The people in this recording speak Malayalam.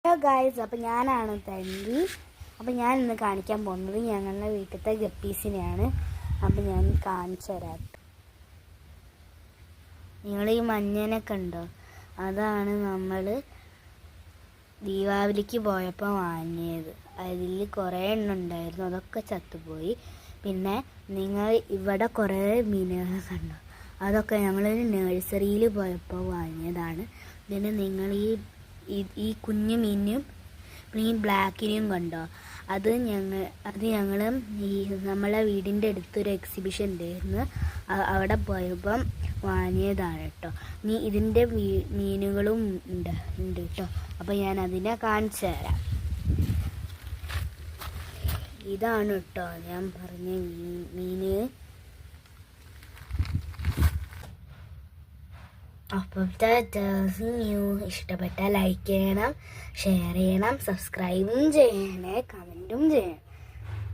ഹലോ ഗായ്സ്, അപ്പോൾ ഞാനാണ് തൻവി. അപ്പോൾ ഞാൻ ഇന്ന് കാണിക്കാൻ പോകുന്നത് ഞങ്ങളുടെ വീട്ടിലത്തെ ഗപ്പീസിനെയാണ്. അപ്പോൾ ഞാൻ കാണിച്ചു തരാം. നിങ്ങൾ ഈ മഞ്ഞനൊക്കെ ഉണ്ടോ, അതാണ് നമ്മൾ ദീപാവലിക്ക് പോയപ്പോൾ വാങ്ങിയത്. അതിൽ കുറേ എണ്ണം ഉണ്ടായിരുന്നു, അതൊക്കെ ചത്തുപോയി. പിന്നെ നിങ്ങൾ ഇവിടെ കുറേ മീനുകൾ കണ്ടോ, അതൊക്കെ ഞങ്ങൾ നഴ്സറിയിൽ പോയപ്പോൾ വാങ്ങിയതാണ്. പിന്നെ നിങ്ങൾ ഈ കുഞ്ഞു മീനും പിന്നെ ഈ ബ്ലാക്കിനെയും കണ്ടോ, അത് ഞങ്ങൾ ഈ നമ്മളെ വീടിൻ്റെ അടുത്തൊരു എക്സിബിഷൻ ഉണ്ടായിരുന്നു, അവിടെ പോയപ്പം വാങ്ങിയതാണ് കേട്ടോ. ഇതിൻ്റെ മീനുകളും ഉണ്ട് കേട്ടോ. അപ്പോൾ ഞാൻ അതിനെ കാണിച്ചു തരാം. ഇതാണ് കേട്ടോ ഞാൻ പറഞ്ഞ മീന്. അപ്പോഴത്തെ ഇഷ്ടപ്പെട്ടാൽ ലൈക്ക് ചെയ്യണം, ഷെയർ ചെയ്യണം, സബ്സ്ക്രൈബും ചെയ്യണേ, കമൻറ്റും ചെയ്യണം.